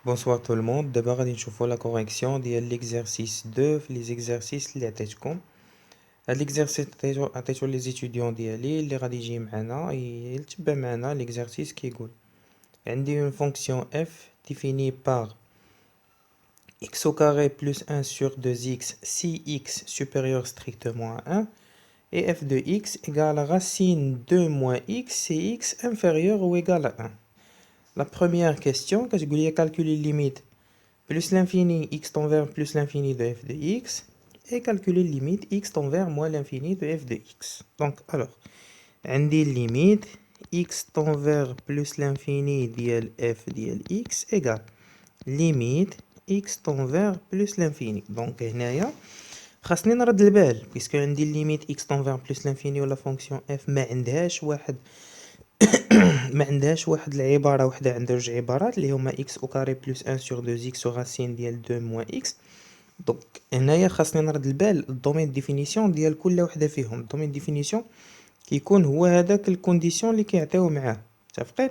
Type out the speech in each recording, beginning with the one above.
Bonsoir tout le monde. دابا غادي نشوفوا لا كوريكسيون ديال ليكزارسيس 2 في لي زيكزارسيس اللي عطيتكم. هاد ليكزارسيس عطيتو لي زيتيديون ديالي اللي غادي يجي معنا يتبع معنا ليكزارسيس كيقول عندي اون فونكسيون f définie par x au carré plus 1 sur 2x si x supérieur strictement à 1 et f de x égale à racine 2 moins x si x inférieur ou égal à 1. La première question, كتقول لي calculer limite plus l'infini x tend vers plus l'infini de f de x et calculer limite x tend vers moins l'infini de f de x. Donc, alors, عندي limite x tend vers plus l'infini ديال f ديال x égale limite x tend vers plus l'infini. Donc, هنايا خاصني نرد البال puisque عندي limite x tend vers plus l'infini ولا fonction f ما عندهاش واحد العباره وحده، عندها جوج عبارات اللي هما x au carré plus 1 sur 2x racine ديال 2 moins x. دونك هنايا خاصني نرد البال الدومين ديفينيسيون ديال كل وحده فيهم. الدومين ديفينيسيون كيكون هو هذاك الكونديسيون اللي كيعطيو معاه، متفقين؟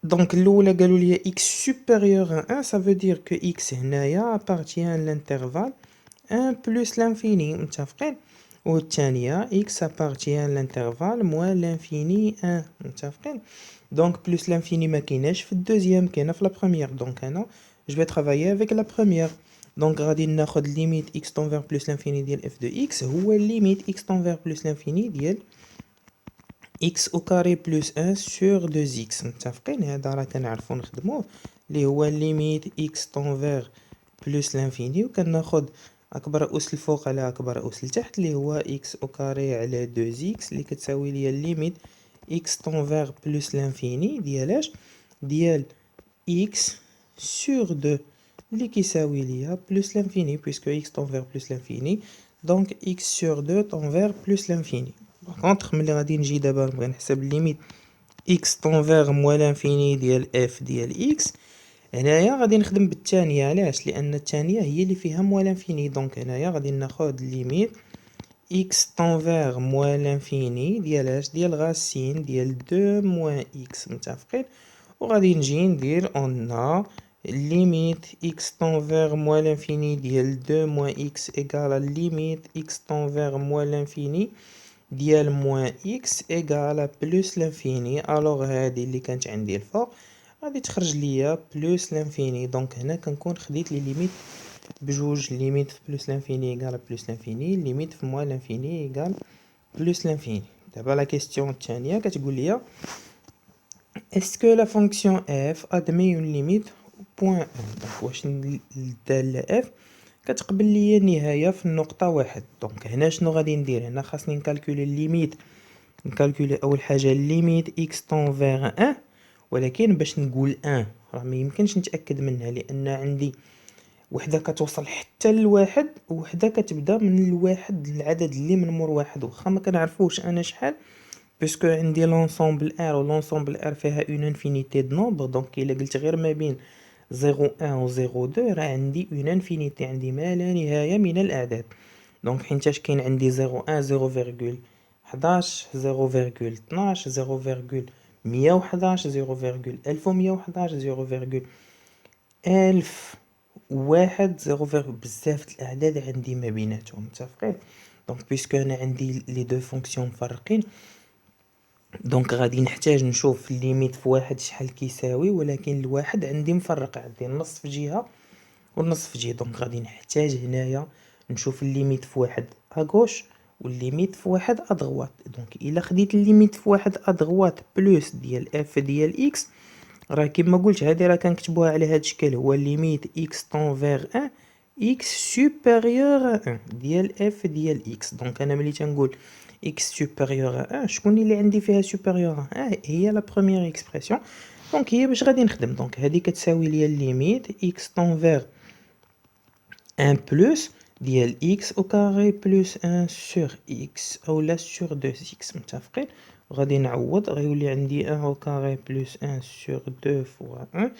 دونك الاولى قالوا لي x supérieur à 1 ça veut dire que x هنايا appartient à l'intervalle 1 plus l'infini، متفقين؟ والثانية x appartient à l'intervalle moins l'infini 1، متفقين؟ Donc plus l'infini ما كايناش في الدوزيام، كاينه في لا بروميير. دونك انا je vais travailler avec la première. Donc غادي ناخد limite x tend vers plus l'infini ديال f de x هو limite x tend vers plus l'infini ديال x au carré plus 1 sur 2x، متفقين؟ هذا راه كنعرفو نخدموه اللي هو limite x tend vers plus l'infini، وكناخد اكبر اس الفوق على اكبر اس لتحت اللي هو x au carré على 2x اللي كتساوي ليا limite x tend vers plus l'infini ديال ديال x sur 2 اللي كيساوي ليا plus l'infini puisque x tend vers plus l'infini. Donc x sur 2 tend vers plus l'infini. Par contre ملي غادي نجي دابا نبغي نحسب limite x tend vers moins l'infini ديال f ديال x، هنايا غادي نخدم بالثانيه. علاش؟ لان الثانيه هي اللي فيها moins l'infini. دونك هنايا غادي ناخد limite x tend vers moins l'infini ديال غاسين ديال 2 moins x، متفقين؟ وغادي نجي ندير on a limite x tend vers moins l'infini ديال 2 moins x égale limite x tend vers moins l'infini ديال moins x égale plus l'infini. alors هذه اللي كانت عندي الفوق غادي تخرج ليا plus l'infini. دونك هنا كنكون خديت لي ليميت بجوج، ليميت في plus l'infini égale plus l'infini، ليميت في moins l'infini égale plus l'infini. دابا لا كيستيون الثانيه كتقول ليا est-ce que la fonction f admet une limite point 1. دونك واش الداله f كتقبل ليا نهايه في النقطه واحد. دونك هنا شنو غادي ندير؟ هنا خاصني نكالكولي الليميت. نكالكولي اول حاجه الليميت x tend vers 1، ولكن باش نقول 1 راه ما يمكنش نتاكد منها لان عندي وحده كتوصل حتى لواحد وحده كتبدا من الواحد العدد اللي من مور واحد، واخا ما كنعرفوش انا شحال باسكو عندي لونسومبل ار ولونسومبل ار فيها اون انفينيتي دو نومبر. دونك الا قلت غير ما بين 0 1 و 0 2 راه عندي اون انفينيتي، عندي ما لا نهايه من الاعداد. دونك حينتاش كاين عندي 0 1 0,11 0,12 0,111 0,1111 0,1000 واحد 0 بزاف الاعداد عندي ما بيناتهم، متفقين؟ دونك بيسكو انا عندي لي دو فونكسيون مفرقين، دونك غادي نحتاج نشوف الليميت في واحد شحال كيساوي، ولكن الواحد عندي مفرق، عندي النص في جهه والنص في جهه. دونك غادي نحتاج هنايا نشوف الليميت في واحد اغوش والليميت في واحد ادغوات. دونك الا خديت الليميت في واحد ادغوات بلس ديال اف ديال اكس، راه كيما قلت هذه راه كنكتبوها على هذا الشكل، هو ليميت x tend vers 1 x supérieur à 1 ديال f ديال x. دونك انا ملي تنقول x supérieur à 1 شكون اللي عندي فيها supérieur à 1؟ هي لا بروميير اكسبرسيون. دونك هي باش غادي نخدم. دونك هذه كتساوي ليا ليميت x tend vers 1 plus ديال x au carré plus 1 sur x اولا sur 2x، متفقين؟ غادي نعوض غيولي عندي 1 au carré plus 1 sur 2 fois 1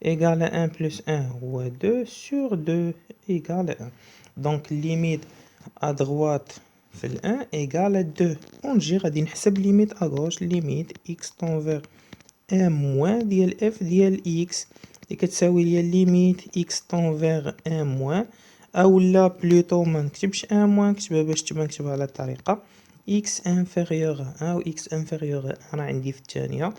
égale à 1 plus 1 هو 2 sur 2 égale à 1. دونك ليميت à droite في ال 1 égale à 2. ونجي غادي نحسب ليميت à gauche، ليميت x tend vers 1 moins ديال f ديال x اللي كتساوي ليا ليميت x طون فيغ ان موان، اولا بلوتو ما نكتبش ان موان، نكتبها باش تبان، نكتبها على الطريقه x انفيريور 1 و x انفيريور 1 راه عندي في الثانيه.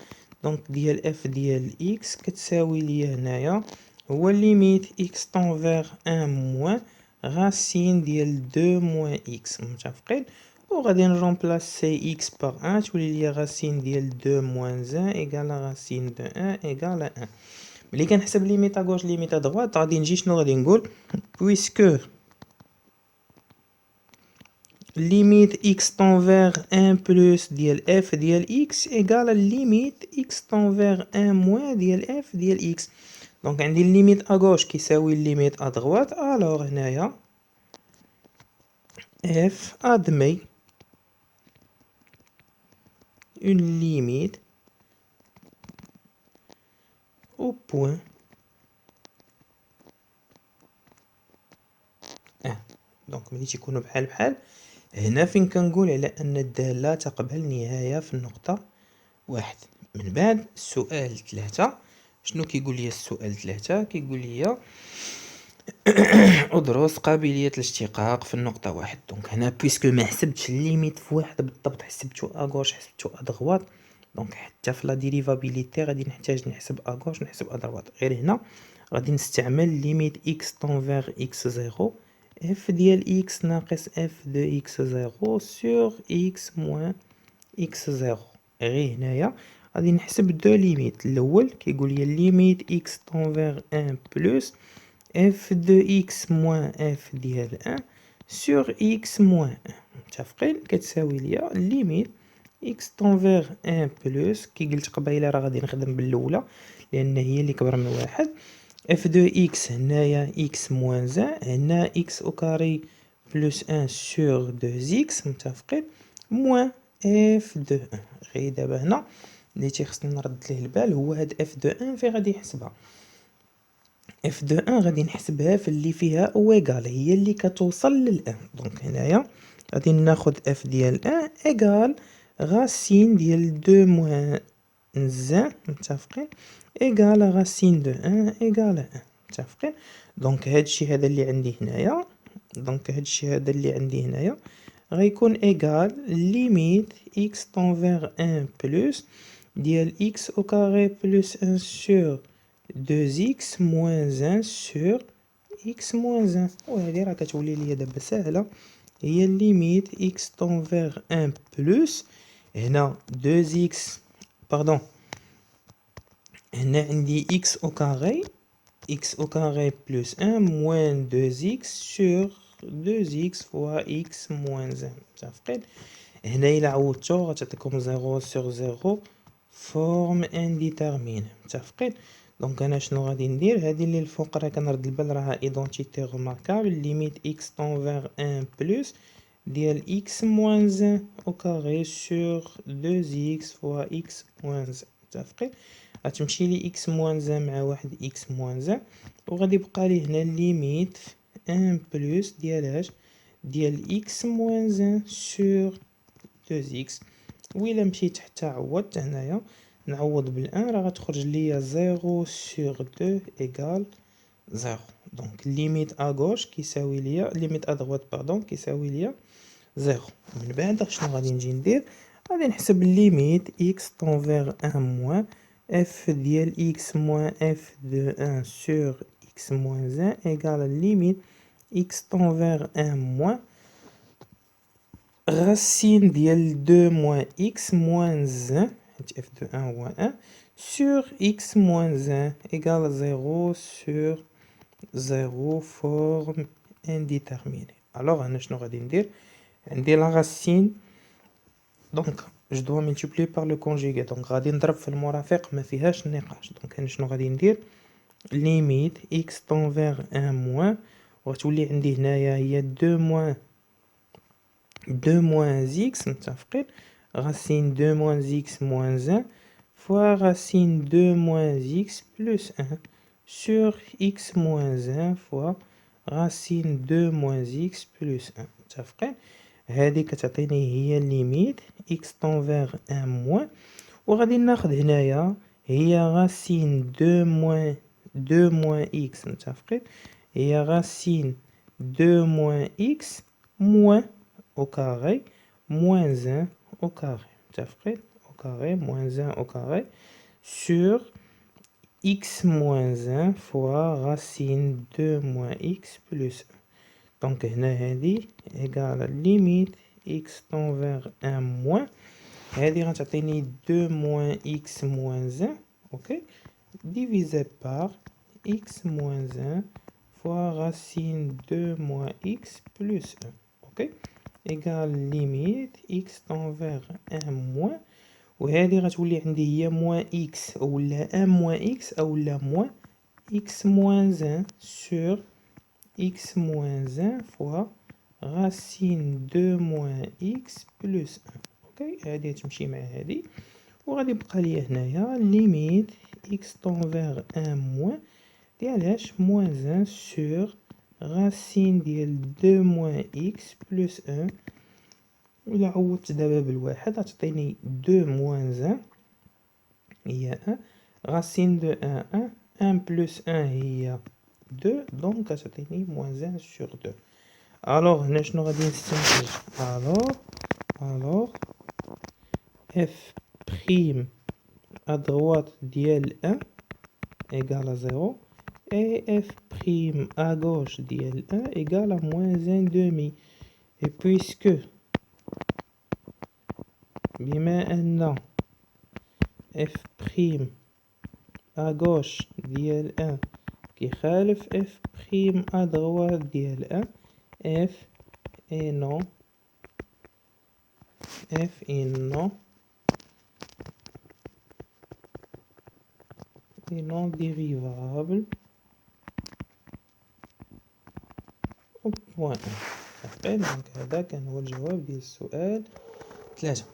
دونك ديال اف ديال x كتساوي ليا هنايا هو ليميت x طون فيغ ان موان راسين ديال 2 موان x، متفقين؟ وغادي نرومبلاسي x باغ 1 تولي ليا راسين ديال 2 موان 1 ايكال راسين دو 1 ايكال 1. ملي كنحسب ليميت ا غوش ليميت ا دغوات غادي نجي شنو غادي نقول؟ بويسكو ليميت x طون فيغ 1 بلس ديال f ديال x ايكال ليميت x طون فيغ 1 موان ديال f ديال x. دونك عندي الليميت ا غوش كيساوي الليميت ا دغوات، الوغ هنايا f admet une limite au point 1. دونك ملي تيكونوا بحال بحال هنا فين كنقول على ان الدالة تقبل نهاية في النقطة واحد. من بعد السؤال 3 شنو كيقول لي؟ السؤال 3 كيقول لي ادرس قابلية الاشتقاق في النقطة واحد. دونك هنا بويسكو ما حسبتش الليميت في واحد بالضبط، حسبتو اغوش حسبتو ادغوات، دونك حتى في لا ديريفابيليتي غادي نحتاج نحسب اغوش نحسب ادغوات. غير هنا غادي نستعمل ليميت x طون فيغ x زيرو f ديال x ناقص f دو x زيرو سور x موان x زيرو. غير هنايا غادي نحسب دو ليميت. الاول كيقول لي ليميت x طون فيغ 1 بلس f دو x موان f ديال 1 سور x موان 1، متفقين؟ كتساوي ليا ليميت x طون فيغ 1 بلس كي قلت قبيله راه غادي نخدم بالاولى لان هي اللي كبر من واحد، f دو x هنايا x موان 1 هنا x او كاري بلس 1 سور 2 x، متفقين؟ موان f دو 1. غير دابا هنا اللي تيخصني نرد ليه البال هو هاد f دو 1 فين غادي نحسبها؟ f دو 1 غادي نحسبها في اللي فيها او ايكال، هي اللي كتوصل للان. دونك هنايا غادي ناخد f ديال 1 ايكال راسين ديال 2 موان 1، متفقين؟ ايكال راسين دو 1 ايكال 1، متفقين؟ دونك هادشي هذا اللي عندي هنايا، دونك هادشي هذا اللي عندي هنايا غيكون ايكال ليميت x طون فيغ 1 بلس ديال x او كاري بلس 1 سور 2x موان 1 سور x موان 1. وهذه راه كتولي ليا دابا ساهله، هي ليميت x طون فيغ 1 بلس هنا 2x باردون، هنا عندي x او كاري بلس 1 موان 2x سور 2x فوا x موان 1، متفقين؟ هنا الا عوضتو غتعطيكم 0 سور 0 فورم انديتيرميني، متفقين؟ دونك انا شنو غادي ندير؟ هذه اللي الفوق راه كنرد البال راها ايدونتيتي روماركابل، ليميت x طون فيغ 1 بلس ديال x موان 1 او كاري سور 2x فوا x موان 1، متفقين؟ غتمشي لي x موان 1 مع واحد x موان 1 وغادي يبقى لي هنا ليميت 1 بلس ديال ديال x موان 1 سور 2x. وإلا مشيت حتى عوضت هنايا نعوض بالان راه غتخرج ليا 0 سور 2 ايكال 0. دونك ليميت ا غوش كيساوي ليا ليميت ا دغوات باردون كيساوي ليا 0. من بعد شنو غادي نجي ندير؟ غادي نحسب ليميت x طون فيغ 1 موان f ديال x موان f دو 1 سور x موان 1 ايكال ليميت x طون فيغ 1 موان racine ديال 2 موان x موان 1 حيت f دو 1 هو 1 sur x موان 1 ايكال 0 sur 0 فورم انديتيرميني. الوغ هنا شنو غادي ندير؟ عندي لا راسين دونك جو دوا ملتيبلي بار لو كونجيغي، دونك غادي نضرب في المرافق ما فيهاش النقاش. دونك هنا شنو غادي ندير؟ ليميت x طون فيغ 1 موان وغتولي عندي هنايا هي 2 موان 2 موان x، متفقين؟ راسين 2 موان x موان 1 فوا راسين 2 موان x بلس 1 سور x موان 1 فوا راسين 2 موان x بلس 1، متفقين؟ هذه كتعطيني هي ليميت x طون فيغ 1 موان، وغادي ناخد هنايا هي راسين 2 موان 2 moins x متفقين هي racine 2 moins x moins au carré moins 1 au carré متفقين au carré moins 1 au carré sur x moins 1 fois racine 2 moins x plus 1. Donc هنا هذه égale limite x tend vers 1 moins هذه غتعطيني 2 moins x moins 1 ok divisé par x moins 1 fois racine 2 moins x plus 1 ok égale limite x tend vers 1 moins وهذه غتولي عندي هي moins x اولا 1 moins x اولا moins x moins 1 sur x moins 1 fois racine 2 moins x plus 1 اوكي هذه تمشي مع هذه وغادي يبقى لي هنايا ليميت x tend vers 1 moins ديال moins 1 sur racine ديال 2 moins x plus 1 ولا عوضت دابا بالواحد غتعطيني 2 moins 1 هي 1 racine de 1 1 1 plus 1 هي 2 دونك غتعطيني moins 1 sur 2 الوغ هنا شنو غادي نستنتج الوغ f prime à droite ديال 1 égale à 0 et f prime à gauche ديال 1 égale à moins 1 demi et puisque بما أن f prime à gauche ديال 1 كيخالف f prime à droite ديال 1 f est non dérivable au point 1 دونك هذا كان هو الجواب ديال السؤال 3.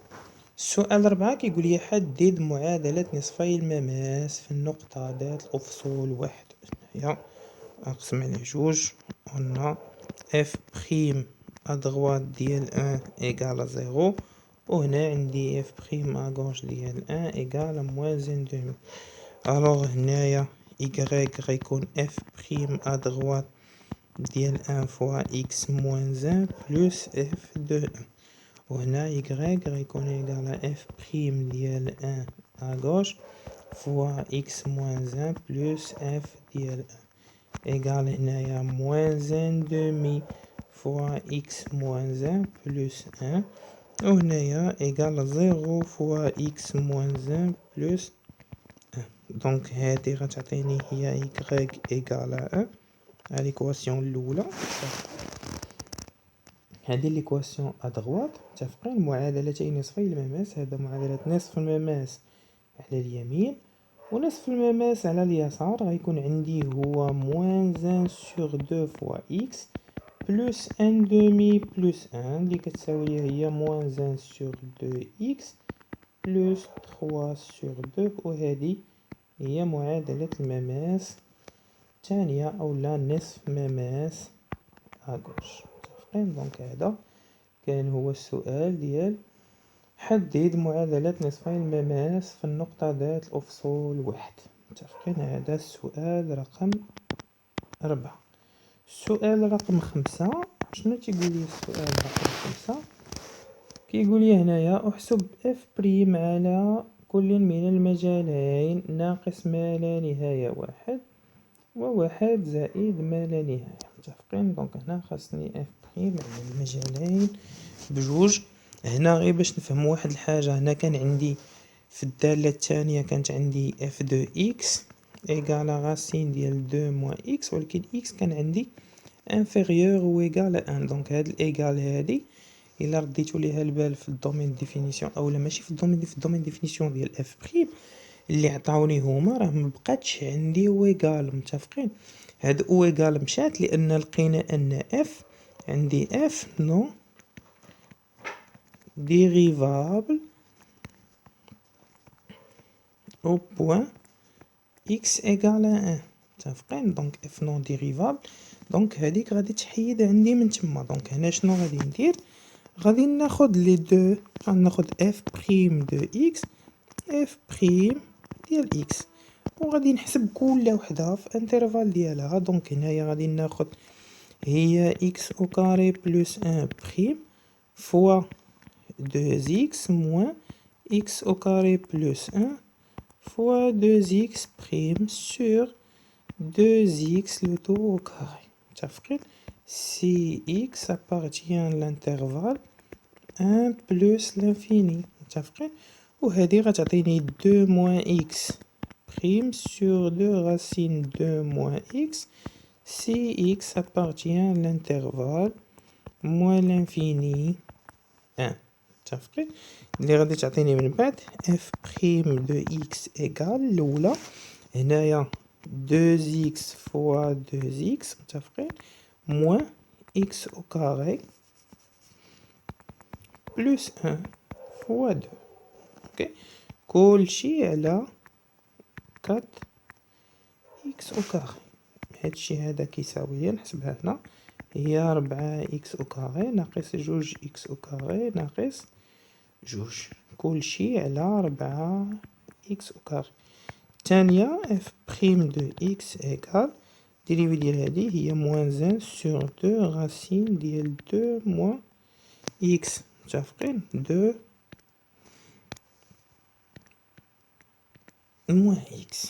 السؤال 4 كيقول لي حدد معادلة نصفي المماس في النقطة ذات الأفصول 1. هنايا أقسم عليه جوج قلنا f prime à droite ديال 1 égale à 0 وهنا عندي f prime à gauche ديال 1 égale à moins 1 demi. alors هنايا y غيكون f prime à droite ديال 1 fois x moins 1 plus f de 1 وهنا y غيكون égal à f prime ديال 1 à gauche fois x moins 1 plus f ديال 1 égal هنايا moins 1 demi fois x moins 1 plus 1 وهنايا égal 0 fois x moins 1 plus 1 دونك هادي غتعطيني هي y égal à 1 l'équation الأولى. هذه ليكواسيون ادغوات متفقين معادلتين نصفي المماس هذا معادلة نصف المماس على اليمين ونصف المماس على اليسار غيكون عندي هو moins 1 sur 2 fois x plus 1 demi plus 1 اللي كتساوي هي moins 1 sur 2x plus 3 sur 2 وهذه هي معادلة المماس الثانية أولا نصف مماس أغوش متفقين. دونك هذا كان هو السؤال ديال حدد معادلة نصفي المماس في النقطة ذات الأفصول 1 متفقين. هذا السؤال رقم 4. السؤال رقم 5 شنو تيقول لي السؤال رقم 5 كيقول لي هنايا احسب اف بريم على كل من المجالين ناقص ما لا نهاية 1 و1 زائد ما لا نهاية متفقين. دونك هنا خاصني اف بريم على المجالين بجوج. هنا غير باش نفهم واحد الحاجة هنا كان عندي في الدالة الثانية كانت عندي اف دو اكس ايكال راسين ديال 2 موان اكس ولكن اكس كان عندي انفيريور و ايكال 1 دونك هاد الايكال هادي الا رديتو ليها البال في الدومين ديفينيسيون اولا ماشي في الدومين ديفينيسيون ديال اف بريم اللي عطاوني هما راه مبقاتش عندي او ايكال متفقين. هاد او ايكال مشات لان لقينا ان اف عندي اف نو dérivable au point x égale à 1 متفقين. دونك اف نون ديريفابل دونك هذيك غادي تحيد عندي من تما. دونك هنا شنو غادي ندير غادي ناخد لي دو غناخد اف بريم دو اكس اف بريم ديال اكس وغادي نحسب كل وحده في انترفال ديالها. دونك هنايا غادي ناخد هي x au carré plus 1 prime fois 2x moins x au carré plus 1 fois 2x prime sur 2x le tout au carré. متفقين؟ si x appartient à l'intervalle 1 plus l'infini. متفقين؟ وهذه غتعطيني 2 moins x prime sur 2 racine 2 moins x si x appartient à l'intervalle moins l'infini 1. متفقين؟ اللي غادي تعطيني من بعد f prime de x égale الأولى هنايا 2x fois 2x متفقين moins x au carré plus 1 fois 2. اوكي كلشي على 4 x au carré. هادشي هذا كيساوي نحسبها هنا هي 4 x au carré ناقص 2 x au carré ناقص 2 كلشي على 4 x au carré. الثانية f prime de x égale ديريفي ديال هادي هي moins 1 sur 2 racine ديال 2 moins x. متفقين؟ 2 moins x.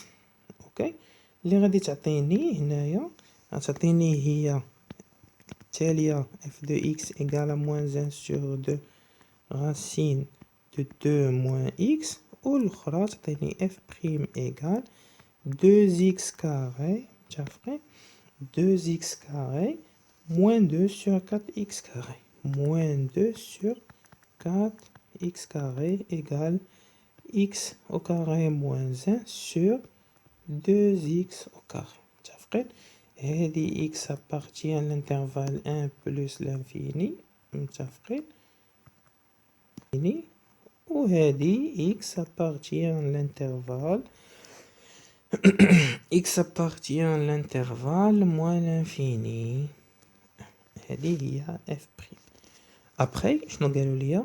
اوكي اللي غادي تعطيني هنايا غتعطيني هي التالية f de x égale à moins 1 sur 2 racine de 2 moins x والأخرى تعطيني f prime égale 2x carré متفقين 2x carré moins 2 sur 4x carré moins 2 sur 4x carré égale x au carré moins 1 sur 2x au carré. متفقين؟ هذه x appartient à l'intervalle 1 plus l'infini متفقين؟ وهذه x appartient à l'intervalle x appartient à l'intervalle moins l'infini. هذه هي f prime. ابخي شنو قالوا لي؟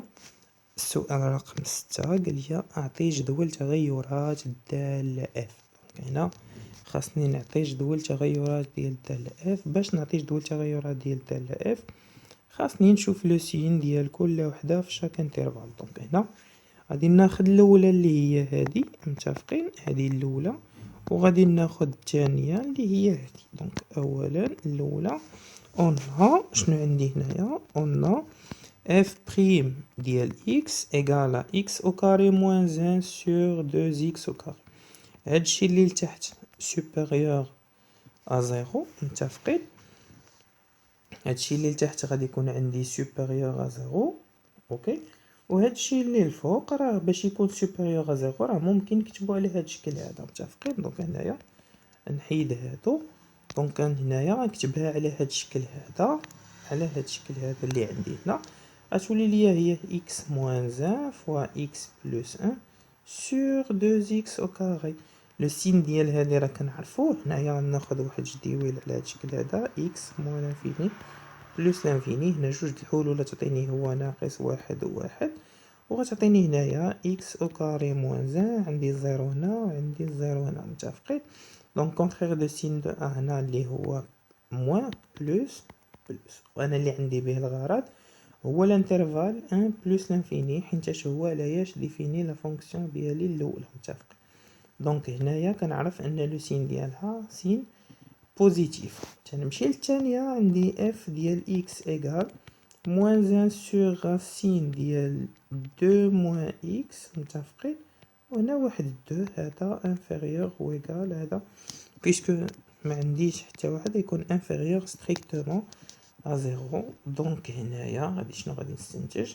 السؤال رقم 6 قال لي اعطي جدول تغيرات الدالة f. هنا خاصني نعطي جدول تغيرات ديال الدالة f. باش نعطي جدول تغيرات ديال الدالة f خاصني نشوف لو سين ديال كل وحده في شاك انترفال. دونك هنا غادي ناخذ الاولى اللي هي هذه متفقين هذه الاولى وغادي ناخذ الثانيه اللي هي هذه. دونك اولا الاولى اونها شنو عندي هنايا اونها f prime ديال x égale à x au carré moins 1 sur 2x au carré. هادشي اللي لتحت supérieur à 0 متفقين هادشي اللي لتحت غادي يكون عندي supérieur à 0 اوكي وهادشي اللي الفوق راه باش يكون supérieur à 0 راه ممكن نكتبو على هاد الشكل هذا متفقين. دونك هنايا نحيد هادو دونك هنايا غنكتبها على هاد الشكل هذا على هاد الشكل هذا اللي عندي هنا غتولي ليا هي x moins 1 fois x plus 1 sur 2x au carré. لو سين ديال هادي راه كنعرفوه هنايا غناخد واحد الجديول على هاد الشكل هذا x moins l'infini plus l'infini هنا جوج د الحلول تعطيني هو ناقص واحد وواحد وغتعطيني هنايا x au carré moins 1 عندي زيرو هنا وعندي زيرو هنا متفقين. دونك كونترير دو سين دو ا هنا اللي هو موان بلوس وانا اللي عندي به الغرض هو الانترفال 1 بلس لانفيني حيتاش هو علاش ديفيني لا فونكسيون ديالي الاولى متفق. دونك هنايا كنعرف ان لو سين ديالها سين بوزيتيف. تنمشي للثانيه عندي اف ديال اكس ايغال موان 1 سور راسين ديال 2 موان اكس متفقين وهنا واحد 2 هذا انفيريور و ايغال هذا بيسكو ما عنديش حتى واحد يكون انفيريور ستريكتومون ا زيرو. دونك هنايا غادي شنو غادي نستنتج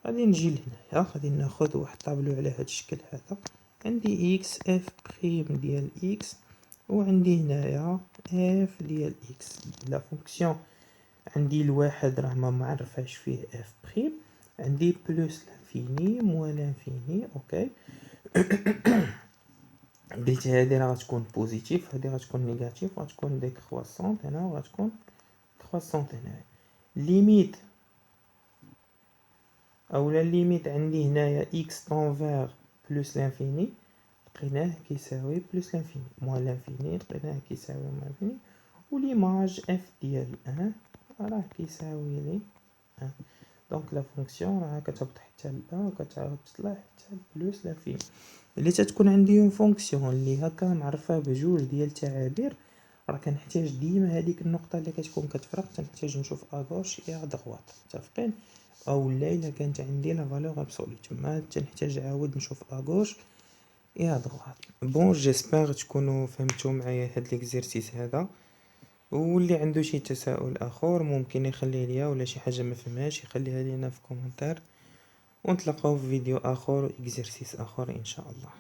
غادي نجي لهنايا غادي ناخذ واحد طابلو على هذا الشكل هذا عندي اكس اف بريم ديال اكس وعندي هنايا اف ديال اكس لا فونكسيون عندي الواحد راه ما معرفاش فيه اف بريم عندي بلس لانفيني موان لانفيني اوكي قلت هادي راه غتكون بوزيتيف هادي غتكون نيجاتيف غتكون ديكروسونت هنا وغتكون كروسونت هنايا ليميت اولا ليميت عندي هنايا x طون فيغ بلس لانفيني لقيناه كيساوي بلوس لانفيني موان لانفيني، لقيناه كيساوي موان لانفيني، و ليماج اف ديال ان راه كيساوي لي ان. دونك لا فونكسيون راه كتهبط حتى ل ان و كتعاود تطلع حتى بلوس لانفيني. ملي تتكون عندي اون فونكسيون اللي هكا معرفة بجوج ديال التعابير، راه كنحتاج ديما هاديك النقطة اللي كتكون كتفرق تنحتاج نشوف اغوش اي ادغوات، متفقين؟ او لا الا كانت عندي لا فالور ابسولو تما تنحتاج عاود نشوف اغوش اي ادغوات. بون جيسبر تكونوا فهمتوا معايا هاد ليكزيرسيس هذا، واللي عنده شي تساؤل اخر ممكن يخليه ليا، ولا شي حاجه ما فهمهاش يخليها لينا في كومنتار، ونتلاقاو في فيديو اخر اكزرسيس اخر ان شاء الله.